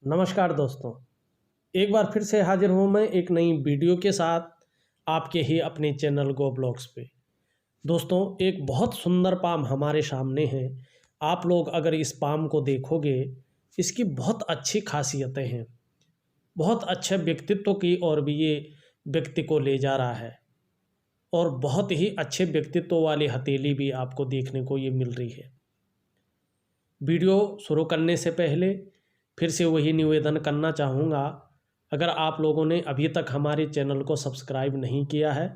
नमस्कार दोस्तों। एक बार फिर से हाजिर हूँ मैं एक नई वीडियो के साथ आपके ही अपने चैनल गो ब्लॉग्स पे। दोस्तों, एक बहुत सुंदर पाम हमारे सामने है। आप लोग अगर इस पाम को देखोगे, इसकी बहुत अच्छी खासियतें हैं। बहुत अच्छे व्यक्तित्व की ओर भी ये व्यक्ति को ले जा रहा है और बहुत ही अच्छे व्यक्तित्व वाली हथेली भी आपको देखने को ये मिल रही है। वीडियो शुरू करने से पहले फिर से वही निवेदन करना चाहूँगा, अगर आप लोगों ने अभी तक हमारे चैनल को सब्सक्राइब नहीं किया है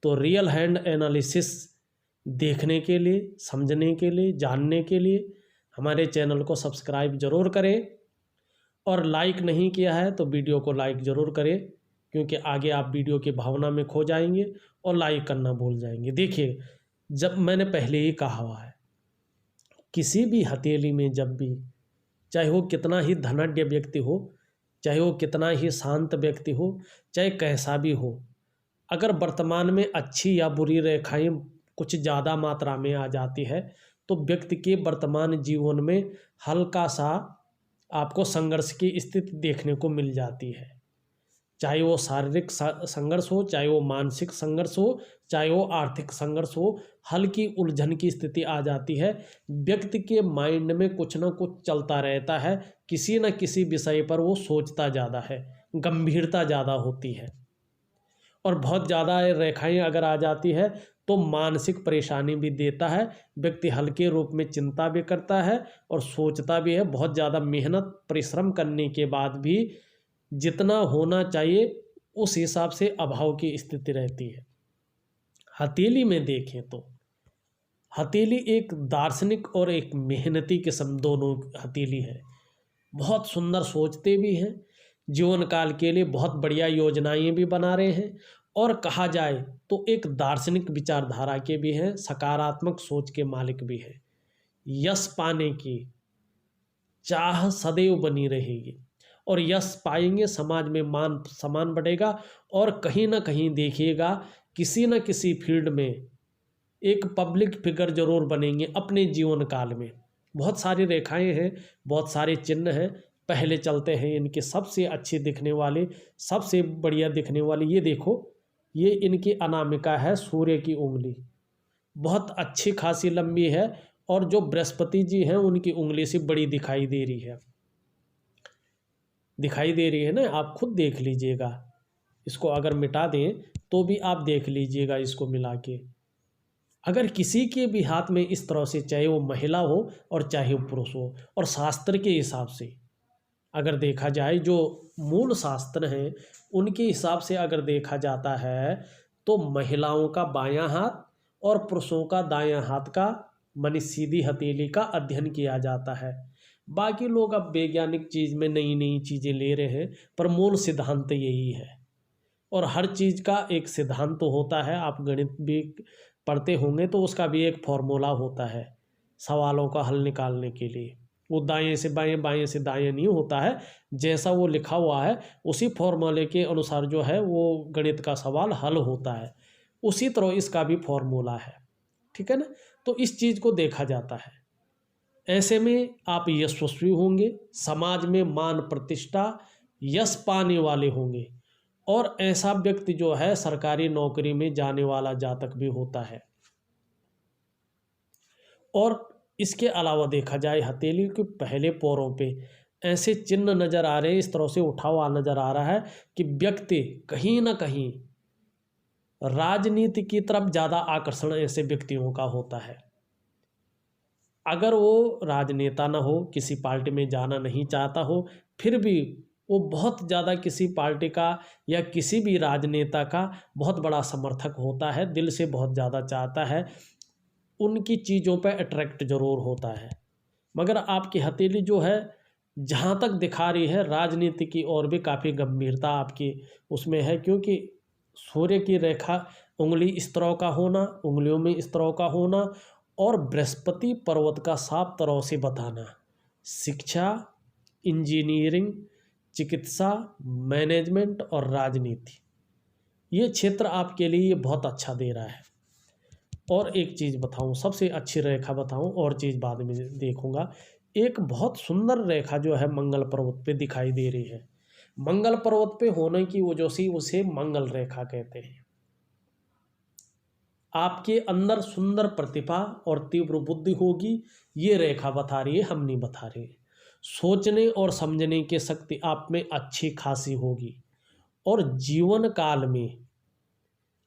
तो रियल हैंड एनालिसिस देखने के लिए, समझने के लिए, जानने के लिए हमारे चैनल को सब्सक्राइब ज़रूर करें। और लाइक नहीं किया है तो वीडियो को लाइक ज़रूर करें, क्योंकि आगे आप वीडियो की भावना में खो जाएंगे और लाइक करना भूल जाएंगे। देखिए, जब मैंने पहले ही कहा हुआ है, किसी भी हथेली में जब भी, चाहे वो कितना ही धनाढ्य व्यक्ति हो, चाहे वो कितना ही शांत व्यक्ति हो, चाहे कैसा भी हो, अगर वर्तमान में अच्छी या बुरी रेखाएं कुछ ज़्यादा मात्रा में आ जाती है तो व्यक्ति के वर्तमान जीवन में हल्का सा आपको संघर्ष की स्थिति देखने को मिल जाती है। चाहे वो शारीरिक संघर्ष हो, चाहे वो मानसिक संघर्ष हो, चाहे वो आर्थिक संघर्ष हो, हल्की उलझन की स्थिति आ जाती है। व्यक्ति के माइंड में कुछ ना कुछ चलता रहता है, किसी न किसी विषय पर वो सोचता ज़्यादा है, गंभीरता ज़्यादा होती है। और बहुत ज़्यादा रेखाएं अगर आ जाती है तो मानसिक परेशानी भी देता है। व्यक्ति हल्के रूप में चिंता भी करता है और सोचता भी है। बहुत ज़्यादा मेहनत परिश्रम करने के बाद भी जितना होना चाहिए उस हिसाब से अभाव की स्थिति रहती है। हथेली में देखें तो हथेली एक दार्शनिक और एक मेहनती किस्म दोनों हथेली है। बहुत सुंदर सोचते भी हैं, जीवन काल के लिए बहुत बढ़िया योजनाएं भी बना रहे हैं, और कहा जाए तो एक दार्शनिक विचारधारा के भी हैं, सकारात्मक सोच के मालिक भी हैं। यश पाने की चाह सदैव बनी रहेगी और यश पाएंगे, समाज में मान सम्मान बढ़ेगा और कहीं ना कहीं देखिएगा किसी न किसी फील्ड में एक पब्लिक फिगर जरूर बनेंगे अपने जीवन काल में। बहुत सारी रेखाएं हैं, बहुत सारे चिन्ह हैं। पहले चलते हैं इनके सबसे अच्छी दिखने वाले, सबसे बढ़िया दिखने वाली। ये देखो, ये इनकी अनामिका है, सूर्य की उंगली बहुत अच्छी खासी लंबी है और जो बृहस्पति जी हैं उनकी उंगली से बड़ी दिखाई दे रही है। दिखाई दे रही है ना, आप खुद देख लीजिएगा। इसको अगर मिटा दें तो भी आप देख लीजिएगा इसको मिला के। अगर किसी के भी हाथ में इस तरह से, चाहे वो महिला हो और चाहे वो पुरुष हो, और शास्त्र के हिसाब से अगर देखा जाए, जो मूल शास्त्र हैं उनके हिसाब से अगर देखा जाता है तो महिलाओं का बायां हाथ और पुरुषों का दायां हाथ का, मानी सीधी हथेली का अध्ययन किया जाता है। बाकी लोग अब वैज्ञानिक चीज़ में नई नई चीज़ें ले रहे हैं, पर मूल सिद्धांत यही है। और हर चीज़ का एक सिद्धांत तो होता है। आप गणित भी पढ़ते होंगे तो उसका भी एक फॉर्मूला होता है सवालों का हल निकालने के लिए। वो दाएं से बाएं, बाएं से दाएं नहीं होता है। जैसा वो लिखा हुआ है उसी फॉर्मूले के अनुसार जो है वो गणित का सवाल हल होता है। उसी तरह इसका भी फॉर्मूला है, ठीक है ना। तो इस चीज़ को देखा जाता है। ऐसे में आप यशस्वी होंगे, समाज में मान प्रतिष्ठा, यश पाने वाले होंगे, और ऐसा व्यक्ति जो है सरकारी नौकरी में जाने वाला जातक भी होता है। और इसके अलावा देखा जाए, हथेली के पहले पैरों पे ऐसे चिन्ह नजर आ रहे हैं, इस तरह से उठा हुआ नजर आ रहा है कि व्यक्ति कहीं ना कहीं राजनीति की तरफ ज़्यादा आकर्षण ऐसे व्यक्तियों का होता है। अगर वो राजनेता ना हो, किसी पार्टी में जाना नहीं चाहता हो, फिर भी वो बहुत ज़्यादा किसी पार्टी का या किसी भी राजनेता का बहुत बड़ा समर्थक होता है, दिल से बहुत ज़्यादा चाहता है, उनकी चीज़ों पर अट्रैक्ट ज़रूर होता है। मगर आपकी हथेली जो है जहाँ तक दिखा रही है राजनीति की ओर भी काफ़ी गंभीरता आपकी उसमें है, क्योंकि सूर्य की रेखा उंगली इस तरह का होना, उंगलियों में इस तरह का होना, और बृहस्पति पर्वत का साफ तरह से बताना, शिक्षा, इंजीनियरिंग, चिकित्सा, मैनेजमेंट और राजनीति, ये क्षेत्र आपके लिए ये बहुत अच्छा दे रहा है। और एक चीज़ बताऊं, सबसे अच्छी रेखा बताऊं, और चीज़ बाद में देखूंगा। एक बहुत सुंदर रेखा जो है मंगल पर्वत पे दिखाई दे रही है। मंगल पर्वत पे होने की वजह से उसे मंगल रेखा कहते हैं। आपके अंदर सुंदर प्रतिभा और तीव्र बुद्धि होगी, ये रेखा बता रही है, हम नहीं बता रहे। सोचने और समझने की शक्ति आप में अच्छी खासी होगी और जीवन काल में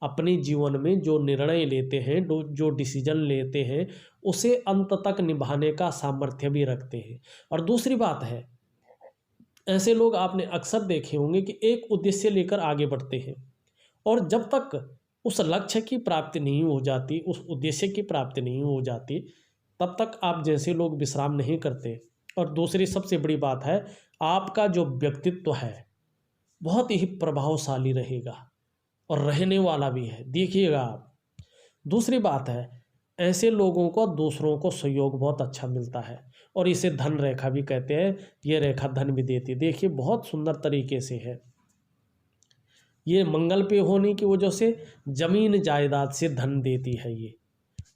अपने जीवन में जो निर्णय लेते हैं, जो डिसीजन लेते हैं, उसे अंत तक निभाने का सामर्थ्य भी रखते हैं। और दूसरी बात है, ऐसे लोग आपने अक्सर देखे होंगे कि एक उद्देश्य लेकर आगे बढ़ते हैं और जब तक उस लक्ष्य की प्राप्ति नहीं हो जाती, उस उद्देश्य की प्राप्ति नहीं हो जाती, तब तक आप जैसे लोग विश्राम नहीं करते। और दूसरी सबसे बड़ी बात है, आपका जो व्यक्तित्व है बहुत ही प्रभावशाली रहेगा और रहने वाला भी है, देखिएगा आप। दूसरी बात है, ऐसे लोगों को दूसरों को सहयोग बहुत अच्छा मिलता है और इसे धन रेखा भी कहते हैं। ये रेखा धन भी देती है, देखिए बहुत सुंदर तरीके से है। ये मंगल पे होने की वजह से जमीन जायदाद से धन देती है ये।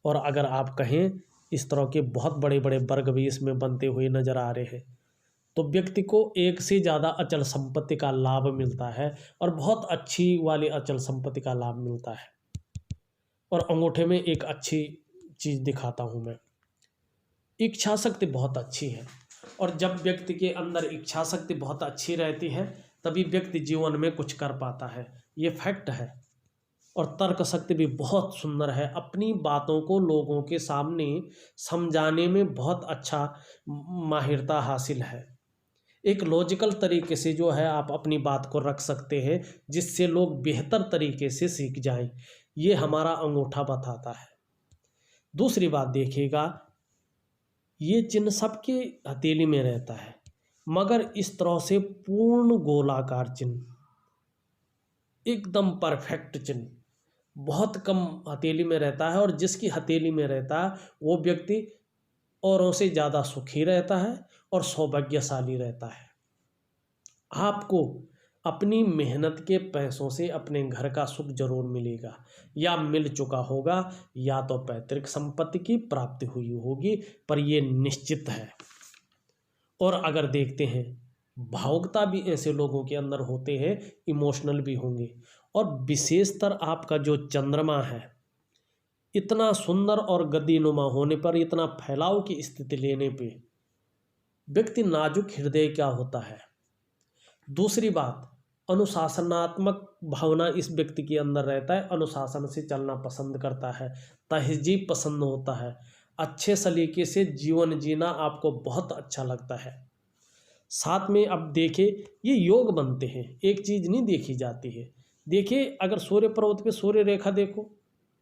और अगर आप कहें, इस तरह के बहुत बड़े बड़े वर्ग भी इसमें बनते हुए नजर आ रहे हैं। तो व्यक्ति को एक से ज़्यादा अचल संपत्ति का लाभ मिलता है और बहुत अच्छी वाली अचल संपत्ति का लाभ मिलता है। और अंगूठे में एक अच्छी चीज़ दिखाता हूँ मैं, इच्छा शक्ति बहुत अच्छी है। और जब व्यक्ति के अंदर इच्छा शक्ति बहुत अच्छी रहती है तभी व्यक्ति जीवन में कुछ कर पाता है, ये फैक्ट है। और तर्क शक्ति भी बहुत सुंदर है, अपनी बातों को लोगों के सामने समझाने में बहुत अच्छा माहिरता हासिल है। एक लॉजिकल तरीके से जो है आप अपनी बात को रख सकते हैं जिससे लोग बेहतर तरीके से सीख जाएं, ये हमारा अंगूठा बताता है। दूसरी बात देखिएगा, ये चिन्ह सबके हथेली में रहता है मगर इस तरह से पूर्ण गोलाकार चिन्ह, एकदम परफेक्ट चिन्ह बहुत कम हथेली में रहता है। और जिसकी हथेली में रहता है वो व्यक्ति औरों से ज़्यादा सुखी रहता है और सौभाग्यशाली रहता है। आपको अपनी मेहनत के पैसों से अपने घर का सुख जरूर मिलेगा या मिल चुका होगा, या तो पैतृक संपत्ति की प्राप्ति हुई होगी, पर ये निश्चित है। और अगर देखते हैं, भावुकता भी ऐसे लोगों के अंदर होते हैं, इमोशनल भी होंगे। और विशेषतर आपका जो चंद्रमा है, इतना सुंदर और गद्दीनुमा होने पर, इतना फैलाव की स्थिति लेने पे व्यक्ति नाजुक हृदय क्या होता है। दूसरी बात, अनुशासनात्मक भावना इस व्यक्ति के अंदर रहता है, अनुशासन से चलना पसंद करता है, तहजीब पसंद होता है, अच्छे सलीके से जीवन जीना आपको बहुत अच्छा लगता है। साथ में अब देखिए, ये योग बनते हैं, एक चीज़ नहीं देखी जाती है। देखिए, अगर सूर्य पर्वत पे सूर्य रेखा देखो,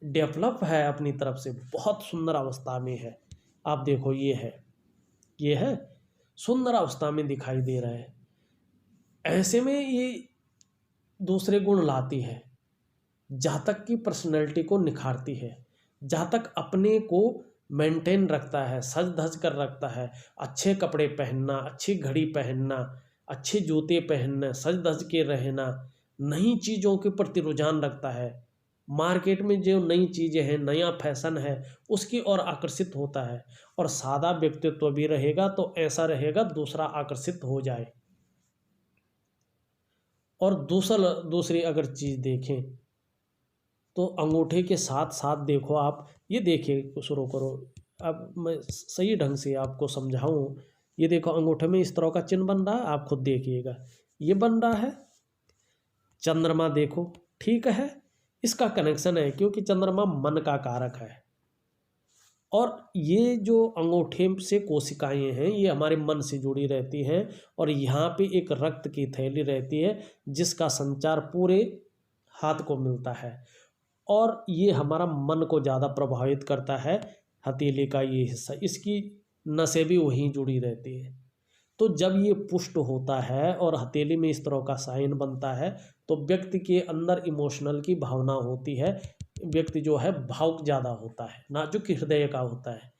डेवलप है अपनी तरफ से, बहुत सुंदर अवस्था में है। आप देखो, ये है सुंदर अवस्था में दिखाई दे रहा है। ऐसे में ये दूसरे गुण लाती है, जहाँ तक की पर्सनैलिटी को निखारती है, जहाँ तक अपने को मेंटेन रखता है, सज धज कर रखता है, अच्छे कपड़े पहनना, अच्छी घड़ी पहनना, अच्छे जूते पहनना, सज धज के रहना, नई चीज़ों के प्रति रुझान रखता है, मार्केट में जो नई चीज़ें हैं, नया फैशन है, उसकी ओर आकर्षित होता है। और सादा व्यक्तित्व भी रहेगा तो ऐसा रहेगा दूसरा आकर्षित हो जाए। और दूसरी अगर चीज़ देखें तो अंगूठे के साथ साथ देखो आप, ये देखिए, शुरू करो। अब मैं सही ढंग से आपको समझाऊं, ये देखो अंगूठे में इस तरह का चिन्ह बन रहा है, आप खुद देखिएगा, ये बन रहा है। चंद्रमा देखो, ठीक है, इसका कनेक्शन है क्योंकि चंद्रमा मन का कारक है। और ये जो अंगूठे से कोशिकाएं हैं, ये हमारे मन से जुड़ी रहती हैं और यहाँ पे एक रक्त की थैली रहती है जिसका संचार पूरे हाथ को मिलता है और ये हमारा मन को ज़्यादा प्रभावित करता है। हथेली का ये हिस्सा, इसकी नसें भी वहीं जुड़ी रहती है। तो जब ये पुष्ट होता है और हथेली में इस तरह का साइन बनता है तो व्यक्ति के अंदर इमोशनल की भावना होती है, व्यक्ति जो है भावुक ज़्यादा होता है, नाजुक हृदय का होता है।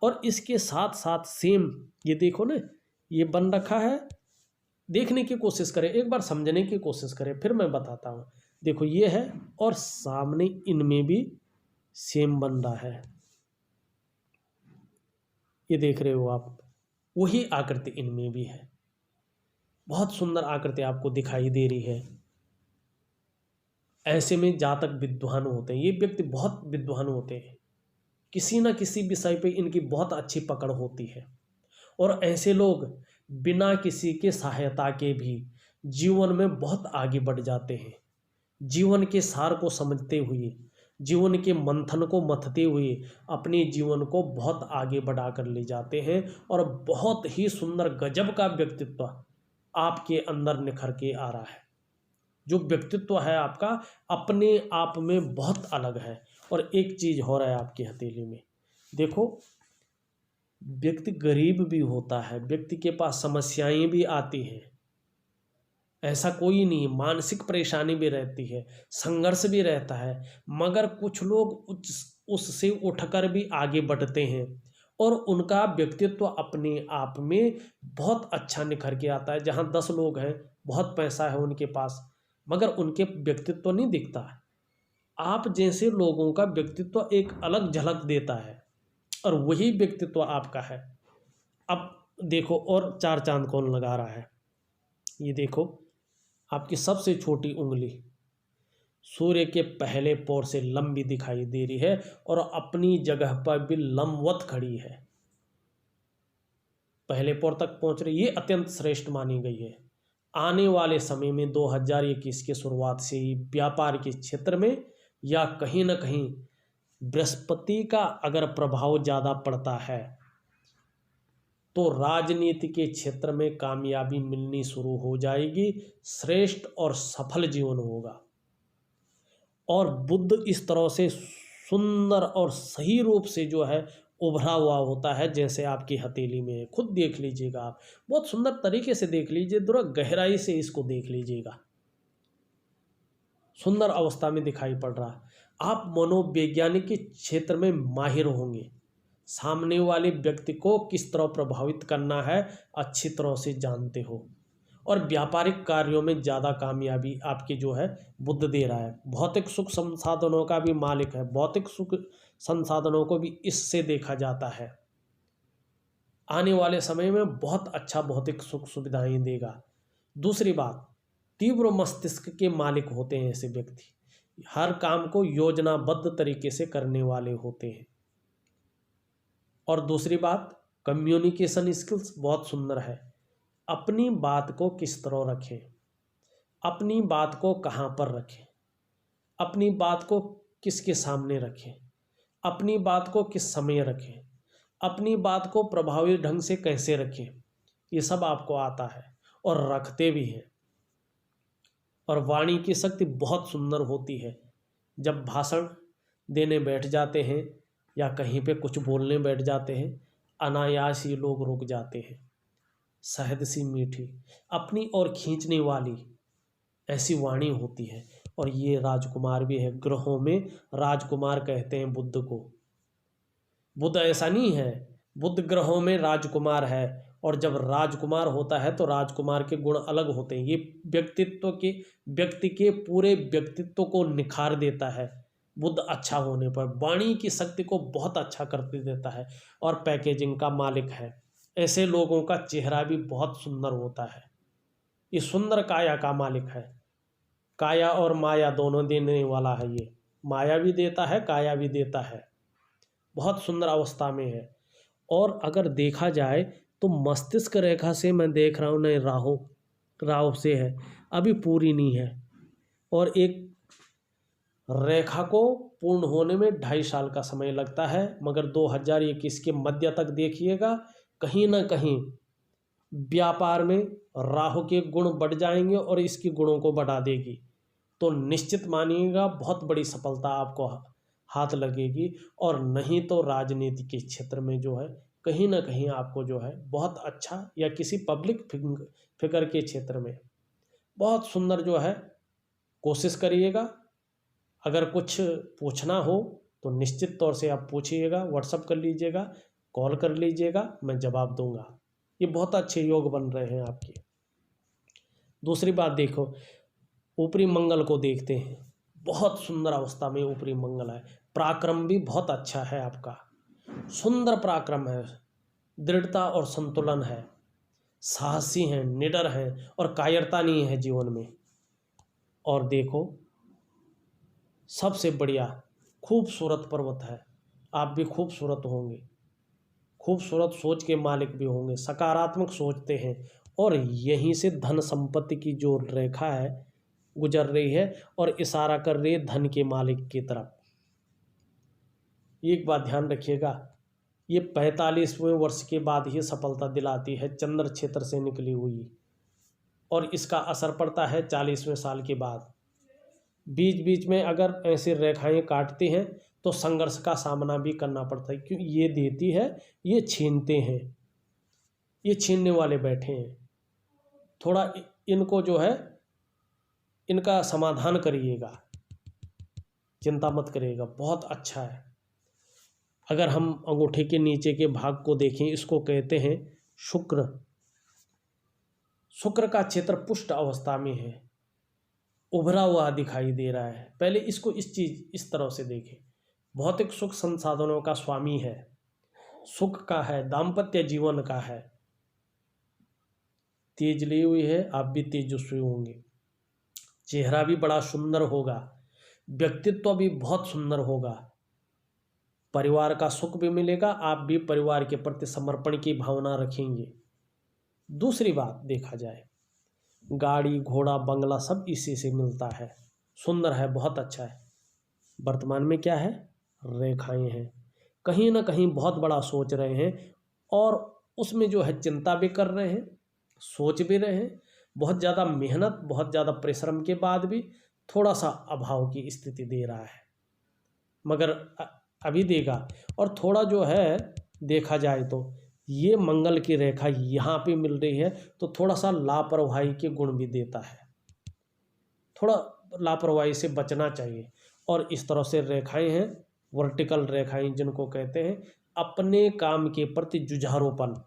और इसके साथ साथ सेम, ये देखो ना, ये बन रखा है, देखने की कोशिश करें, एक बार समझने की कोशिश करें, फिर मैं बताता हूँ। देखो, ये है और सामने इनमें भी सेम बन रहा है, ये देख रहे हो आप, वही आकृति इनमें भी है। बहुत सुंदर आकृति आपको दिखाई दे रही है। ऐसे में जातक विद्वान होते हैं, ये व्यक्ति बहुत विद्वान होते हैं, किसी न किसी विषय पे इनकी बहुत अच्छी पकड़ होती है। और ऐसे लोग बिना किसी के सहायता के भी जीवन में बहुत आगे बढ़ जाते हैं। जीवन के सार को समझते हुए, जीवन के मंथन को मथते हुए अपने जीवन को बहुत आगे बढ़ा कर ले जाते हैं और बहुत ही सुंदर गजब का व्यक्तित्व आपके अंदर निखर के आ रहा है। जो व्यक्तित्व है आपका अपने आप में बहुत अलग है। और एक चीज़ हो रहा है आपकी हथेली में, देखो, व्यक्ति गरीब भी होता है, व्यक्ति के पास समस्याएं भी आती हैं, ऐसा कोई नहीं, मानसिक परेशानी भी रहती है, संघर्ष भी रहता है, मगर कुछ लोग उससे उठकर भी आगे बढ़ते हैं और उनका व्यक्तित्व अपने आप में बहुत अच्छा निखर के आता है। जहाँ 10 लोग हैं, बहुत पैसा है उनके पास, मगर उनके व्यक्तित्व नहीं दिखता है। आप जैसे लोगों का व्यक्तित्व एक अलग झलक देता है और वही व्यक्तित्व आपका है। अब देखो, और 4 चांद कौन लगा रहा है, ये देखो, आपकी सबसे छोटी उंगली सूर्य के पहले पौर से लंबी दिखाई दे रही है और अपनी जगह पर भी लंबवत खड़ी है, पहले पौर तक पहुंच रही। ये अत्यंत श्रेष्ठ मानी गई है। आने वाले समय में 2021 की शुरुआत से ही व्यापार के क्षेत्र में या कहीं ना कहीं बृहस्पति का अगर प्रभाव ज़्यादा पड़ता है तो राजनीति के क्षेत्र में कामयाबी मिलनी शुरू हो जाएगी, श्रेष्ठ और सफल जीवन होगा। और बुध इस तरह से सुंदर और सही रूप से जो है उभरा हुआ होता है, जैसे आपकी हथेली में है। खुद देख लीजिएगा, आप बहुत सुंदर तरीके से देख लीजिए, थोड़ा गहराई से इसको देख लीजिएगा, सुंदर अवस्था में दिखाई पड़ रहा है। आप मनोवैज्ञानिक के क्षेत्र में माहिर होंगे, सामने वाले व्यक्ति को किस तरह प्रभावित करना है अच्छी तरह से जानते हो, और व्यापारिक कार्यों में ज़्यादा कामयाबी आपकी जो है बुध दे रहा है। भौतिक सुख संसाधनों का भी मालिक है, भौतिक सुख संसाधनों को भी इससे देखा जाता है। आने वाले समय में बहुत अच्छा भौतिक सुख सुविधाएं देगा। दूसरी बात, तीव्र मस्तिष्क के मालिक होते हैं ऐसे व्यक्ति, हर काम को योजनाबद्ध तरीके से करने वाले होते हैं। और दूसरी बात, कम्युनिकेशन स्किल्स बहुत सुंदर है। अपनी बात को किस तरह रखें, अपनी बात को कहाँ पर रखें, अपनी बात को किसके सामने रखें, अपनी बात को किस समय रखें, अपनी बात को प्रभावी ढंग से कैसे रखें, ये सब आपको आता है और रखते भी हैं। और वाणी की शक्ति बहुत सुंदर होती है। जब भाषण देने बैठ जाते हैं या कहीं पे कुछ बोलने बैठ जाते हैं, अनायास ही लोग रुक जाते हैं। शहद सी मीठी, अपनी ओर खींचने वाली ऐसी वाणी होती है। और ये राजकुमार भी है, ग्रहों में राजकुमार कहते हैं बुध को। बुध ऐसा नहीं है, बुध ग्रहों में राजकुमार है, और जब राजकुमार होता है तो राजकुमार के गुण अलग होते हैं। ये व्यक्ति के पूरे व्यक्तित्व को निखार देता है। बुध अच्छा होने पर वाणी की शक्ति को बहुत अच्छा कर देता है और पैकेजिंग का मालिक है। ऐसे लोगों का चेहरा भी बहुत सुंदर होता है। ये सुंदर काया का मालिक है। काया और माया दोनों देने वाला है। ये माया भी देता है, काया भी देता है। बहुत सुंदर अवस्था में है। और अगर देखा जाए तो मस्तिष्क रेखा से मैं देख रहा हूँ, नहीं, राहु से है, अभी पूरी नहीं है, और एक रेखा को पूर्ण होने में 2.5 साल का समय लगता है। मगर 2021 के मध्य तक देखिएगा, कहीं ना कहीं व्यापार में राहु के गुण बढ़ जाएंगे और इसके गुणों को बढ़ा देगी। तो निश्चित मानिएगा बहुत बड़ी सफलता आपको हाथ लगेगी। और नहीं तो राजनीति के क्षेत्र में जो है कहीं ना कहीं आपको जो है बहुत अच्छा, या किसी पब्लिक फिगर के क्षेत्र में बहुत सुंदर जो है कोशिश करिएगा। अगर कुछ पूछना हो तो निश्चित तौर से आप पूछिएगा, व्हाट्सअप कर लीजिएगा, कॉल कर लीजिएगा, मैं जवाब दूंगा। ये बहुत अच्छे योग बन रहे हैं आपके। दूसरी बात देखो, ऊपरी मंगल को देखते हैं, बहुत सुंदर अवस्था में ऊपरी मंगल है। पराक्रम भी बहुत अच्छा है आपका, सुंदर पराक्रम है। दृढ़ता और संतुलन है, साहसी हैं, निडर हैं और कायरता नहीं है जीवन में। और देखो सबसे बढ़िया खूबसूरत पर्वत है। आप भी खूबसूरत होंगे, खूबसूरत सोच के मालिक भी होंगे, सकारात्मक सोचते हैं और यहीं से धन संपत्ति की जो रेखा है गुजर रही है और इशारा कर रही है धन के मालिक की तरफ। एक बात ध्यान रखिएगा, ये 45वें वर्ष के बाद ही सफलता दिलाती है, चंद्र क्षेत्र से निकली हुई, और इसका असर पड़ता है 40वें साल के बाद। बीच बीच में अगर ऐसी रेखाएं काटती हैं तो संघर्ष का सामना भी करना पड़ता है, क्योंकि ये देती है, ये छीनते हैं, ये छीनने वाले बैठे हैं। थोड़ा इनको जो है इनका समाधान करिएगा, चिंता मत करिएगा, बहुत अच्छा है। अगर हम अंगूठे के नीचे के भाग को देखें, इसको कहते हैं शुक्र। शुक्र का क्षेत्र पुष्ट अवस्था में है, उभरा हुआ दिखाई दे रहा है। पहले इसको इस तरह से देखें, भौतिक सुख संसाधनों का स्वामी है, सुख का है, दाम्पत्य जीवन का है, तेज ली हुई है, आप भी तेजस्वी होंगे, चेहरा भी बड़ा सुंदर होगा, व्यक्तित्व भी बहुत सुंदर होगा, परिवार का सुख भी मिलेगा, आप भी परिवार के प्रति समर्पण की भावना रखेंगे। दूसरी बात देखा जाए, गाड़ी घोड़ा बंगला सब इसी से मिलता है, सुंदर है, बहुत अच्छा है। वर्तमान में क्या है, रेखाएं हैं, कहीं ना कहीं बहुत बड़ा सोच रहे हैं और उसमें जो है चिंता भी कर रहे हैं, सोच भी रहे हैं। बहुत ज़्यादा मेहनत, बहुत ज़्यादा परिश्रम के बाद भी थोड़ा सा अभाव की स्थिति दे रहा है, मगर अभी देगा। और थोड़ा जो है देखा जाए तो ये मंगल की रेखा यहाँ पे मिल रही है तो थोड़ा सा लापरवाही के गुण भी देता है, थोड़ा लापरवाही से बचना चाहिए। और इस तरह से रेखाएं हैं, वर्टिकल रेखाएं जिनको कहते हैं, अपने काम के प्रति जुझारूपन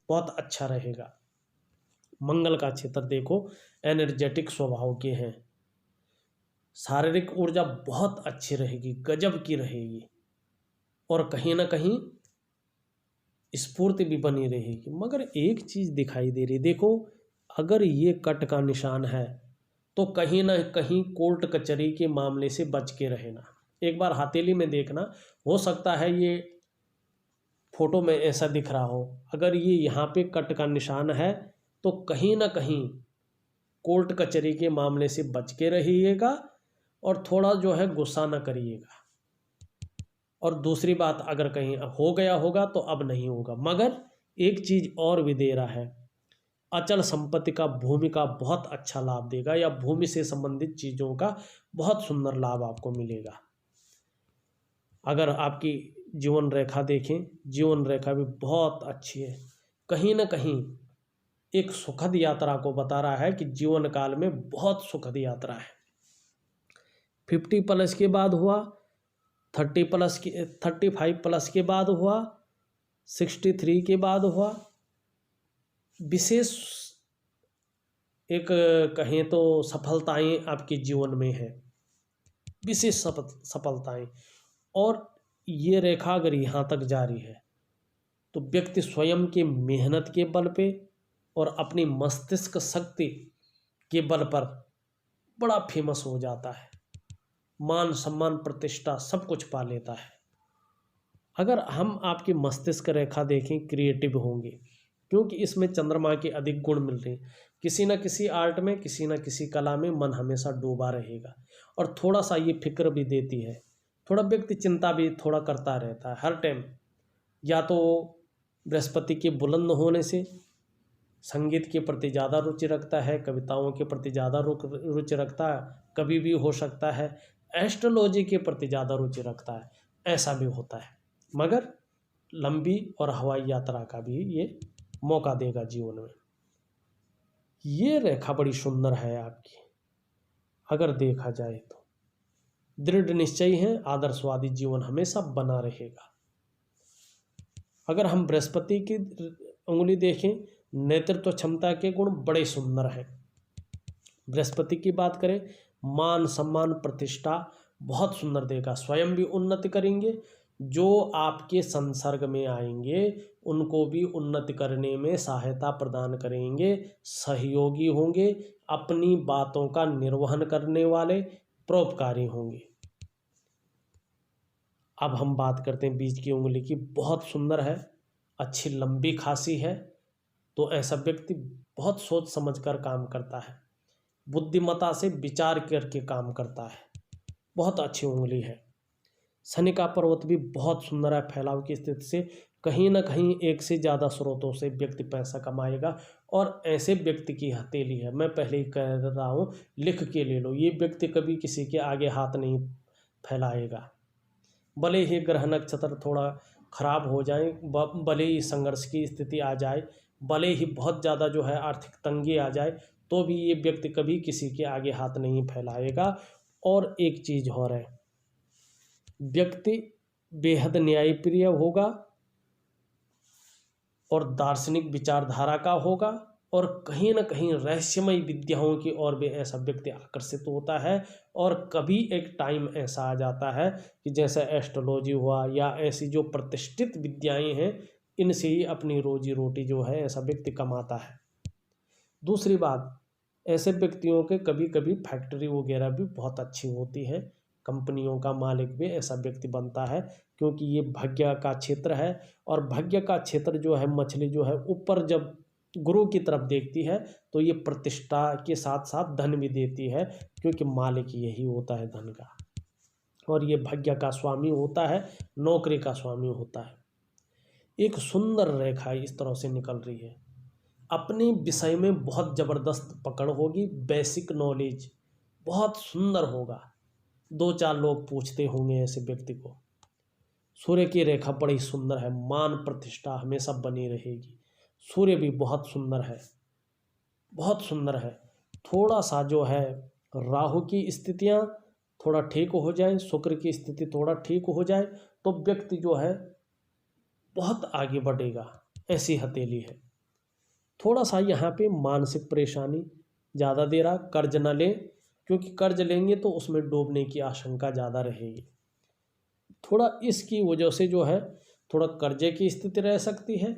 बहुत अच्छा रहेगा। मंगल का क्षेत्र देखो, एनर्जेटिक स्वभाव के हैं, शारीरिक ऊर्जा बहुत अच्छी रहेगी, गजब की रहेगी, और कहीं ना कहीं स्फूर्ति भी बनी रहेगी। मगर एक चीज़ दिखाई दे रही, देखो अगर ये कट का निशान है तो कहीं ना कहीं कोर्ट कचहरी के मामले से बच के रहना। एक बार हथेली में देखना, हो सकता है ये फोटो में ऐसा दिख रहा हो, अगर ये यहाँ पे कट का निशान है तो कहीं ना कहीं कोर्ट कचहरी के मामले से बच के रहिएगा और थोड़ा जो है गुस्सा ना करिएगा। और दूसरी बात, अगर कहीं हो गया होगा तो अब नहीं होगा। मगर एक चीज़ और भी दे रहा है, अचल संपत्ति का, भूमि का बहुत अच्छा लाभ देगा, या भूमि से संबंधित चीज़ों का बहुत सुंदर लाभ आपको मिलेगा। अगर आपकी जीवन रेखा देखें, जीवन रेखा भी बहुत अच्छी है, कहीं ना कहीं एक सुखद यात्रा को बता रहा है कि जीवन काल में बहुत सुखद यात्रा है। 50+ के बाद हुआ, 35+ के बाद हुआ, 63 के बाद हुआ, विशेष एक कहें तो सफलताएं आपके जीवन में है, विशेष सफलताएं। और ये रेखा अगर यहाँ तक जारी है तो व्यक्ति स्वयं के मेहनत के बल पे और अपनी मस्तिष्क शक्ति के बल पर बड़ा फेमस हो जाता है, मान सम्मान प्रतिष्ठा सब कुछ पा लेता है। अगर हम आपकी मस्तिष्क रेखा देखें, क्रिएटिव होंगे, क्योंकि इसमें चंद्रमा के अधिक गुण मिल रहे हैं। किसी न किसी आर्ट में, किसी न किसी कला में मन हमेशा डूबा रहेगा, और थोड़ा सा ये फिक्र भी देती है, थोड़ा व्यक्ति चिंता भी थोड़ा करता रहता है हर टाइम। या तो बृहस्पति के बुलंद होने से संगीत के प्रति ज़्यादा रुचि रखता है, कविताओं के प्रति ज़्यादा रुचि रखता है, कभी भी हो सकता है एस्ट्रोलॉजी के प्रति ज़्यादा रुचि रखता है, ऐसा भी होता है। मगर लंबी और हवाई यात्रा का भी ये मौका देगा जीवन में। ये रेखा बड़ी सुंदर है आपकी, अगर देखा जाए तो दृढ़ निश्चयी है, आदर्शवादी जीवन हमेशा बना रहेगा। अगर हम बृहस्पति की उंगली देखें, नेतृत्व क्षमता के गुण बड़े सुंदर हैं। बृहस्पति की बात करें, मान सम्मान प्रतिष्ठा बहुत सुंदर देगा, स्वयं भी उन्नति करेंगे, जो आपके संसर्ग में आएंगे उनको भी उन्नति करने में सहायता प्रदान करेंगे, सहयोगी होंगे, अपनी बातों का निर्वहन करने वाले, परोपकारी होंगे। अब हम बात करते हैं बीच की उंगली की। बहुत सुंदर है, अच्छी लंबी खासी है, तो ऐसा व्यक्ति बहुत सोच समझकर काम करता है, बुद्धिमत्ता से विचार करके काम करता है। बहुत अच्छी उंगली है। शनि का पर्वत भी बहुत सुंदर है। फैलाव की स्थिति से कहीं ना कहीं एक से ज़्यादा स्रोतों से व्यक्ति पैसा कमाएगा, और ऐसे व्यक्ति की हथेली है, मैं पहले ही कह रहा हूँ, लिख के ले लो, ये व्यक्ति कभी किसी के आगे हाथ नहीं फैलाएगा। भले ही ग्रह नक्षत्र थोड़ा खराब हो जाए, भले ही संघर्ष की स्थिति आ जाए, भले ही बहुत ज़्यादा जो है आर्थिक तंगी आ जाए, तो भी ये व्यक्ति कभी किसी के आगे हाथ नहीं फैलाएगा। और एक चीज़ और है, व्यक्ति बेहद न्यायप्रिय होगा और दार्शनिक विचारधारा का होगा, और कहीं ना कहीं रहस्यमय विद्याओं की ओर भी ऐसा व्यक्ति आकर्षित होता है। और कभी एक टाइम ऐसा आ जाता है कि जैसे एस्ट्रोलॉजी हुआ या ऐसी जो प्रतिष्ठित विद्याएं हैं, इनसे ही अपनी रोजी रोटी जो है ऐसा व्यक्ति कमाता है। दूसरी बात, ऐसे व्यक्तियों के कभी कभी फैक्ट्री वगैरह भी बहुत अच्छी होती है, कंपनियों का मालिक भी ऐसा व्यक्ति बनता है, क्योंकि ये भाग्य का क्षेत्र है। और भाग्य का क्षेत्र जो है, मछली जो है ऊपर जब गुरु की तरफ देखती है तो ये प्रतिष्ठा के साथ साथ धन भी देती है, क्योंकि मालिक यही होता है धन का, और ये भाग्य का स्वामी होता है, नौकरी का स्वामी होता है। एक सुंदर रेखा इस तरह से निकल रही है। अपने विषय में बहुत ज़बरदस्त पकड़ होगी, बेसिक नॉलेज बहुत सुंदर होगा। 2-4 लोग पूछते होंगे ऐसे व्यक्ति को। सूर्य की रेखा बड़ी सुंदर है, मान प्रतिष्ठा हमेशा बनी रहेगी। सूर्य भी बहुत सुंदर है, बहुत सुंदर है। थोड़ा सा जो है राहु की स्थितियाँ थोड़ा ठीक हो जाए, शुक्र की स्थिति थोड़ा ठीक हो जाए, तो व्यक्ति जो है बहुत आगे बढ़ेगा, ऐसी हथेली है। थोड़ा सा यहाँ पे मानसिक परेशानी ज़्यादा दे रहा, कर्ज न लें, क्योंकि कर्ज लेंगे तो उसमें डूबने की आशंका ज़्यादा रहेगी। थोड़ा इसकी वजह से जो है थोड़ा कर्जे की स्थिति रह सकती है।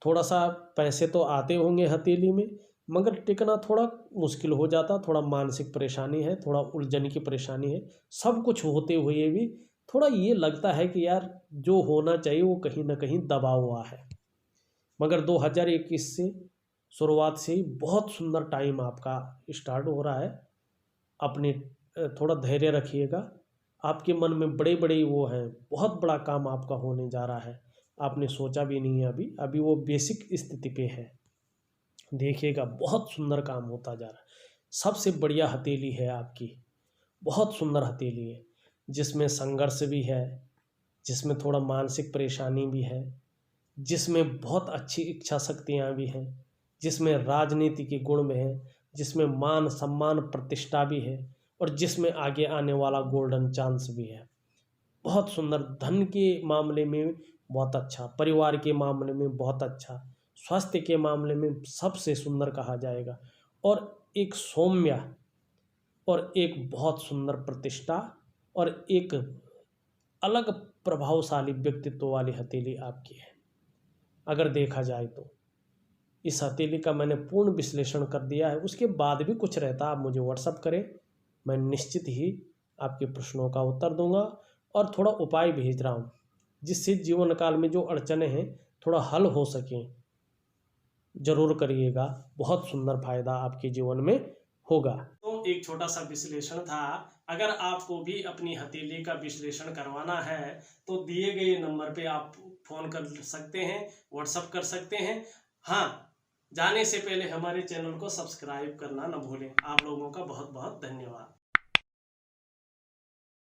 थोड़ा सा पैसे तो आते होंगे हथेली में, मगर टिकना थोड़ा मुश्किल हो जाता। थोड़ा मानसिक परेशानी है, थोड़ा उलझन की परेशानी है। सब कुछ होते हुए भी थोड़ा ये लगता है कि यार जो होना चाहिए वो कहीं ना कहीं दबा हुआ है। मगर 2021 से शुरुआत से ही बहुत सुंदर टाइम आपका स्टार्ट हो रहा है। अपने थोड़ा धैर्य रखिएगा। आपके मन में बड़े बड़े वो हैं, बहुत बड़ा काम आपका होने जा रहा है, आपने सोचा भी नहीं है अभी वो बेसिक स्थिति पे है। देखिएगा बहुत सुंदर काम होता जा रहा है। सबसे बढ़िया हथेली है आपकी, बहुत सुंदर हथेली है, जिसमें संघर्ष भी है, जिसमें थोड़ा मानसिक परेशानी भी है, जिसमें बहुत अच्छी इच्छा शक्तियाँ भी हैं, जिसमें राजनीति के गुण में है, जिसमें मान सम्मान प्रतिष्ठा भी है, और जिसमें आगे आने वाला गोल्डन चांस भी है। बहुत सुंदर, धन के मामले में बहुत अच्छा, परिवार के मामले में बहुत अच्छा, स्वास्थ्य के मामले में सबसे सुंदर कहा जाएगा, और एक सौम्य और एक बहुत सुंदर प्रतिष्ठा और एक अलग प्रभावशाली व्यक्तित्व वाली हथेली आपकी है। अगर देखा जाए तो इस हथेली का मैंने पूर्ण विश्लेषण कर दिया है। उसके बाद भी कुछ रहता आप मुझे व्हाट्सअप करें, मैं निश्चित ही आपके प्रश्नों का उत्तर दूंगा, और थोड़ा उपाय भेज रहा हूँ जिससे जीवन काल में जो अड़चने हैं थोड़ा हल हो सकें। जरूर करिएगा, बहुत सुंदर फायदा आपके जीवन में होगा। तो एक छोटा सा विश्लेषण था। अगर आपको भी अपनी हथेली का विश्लेषण करवाना है तो दिए गए नंबर पे आप फोन कर सकते हैं, व्हाट्सअप कर सकते हैं। हाँ, जाने से पहले हमारे चैनल को सब्सक्राइब करना न भूलें। आप लोगों का बहुत बहुत धन्यवाद।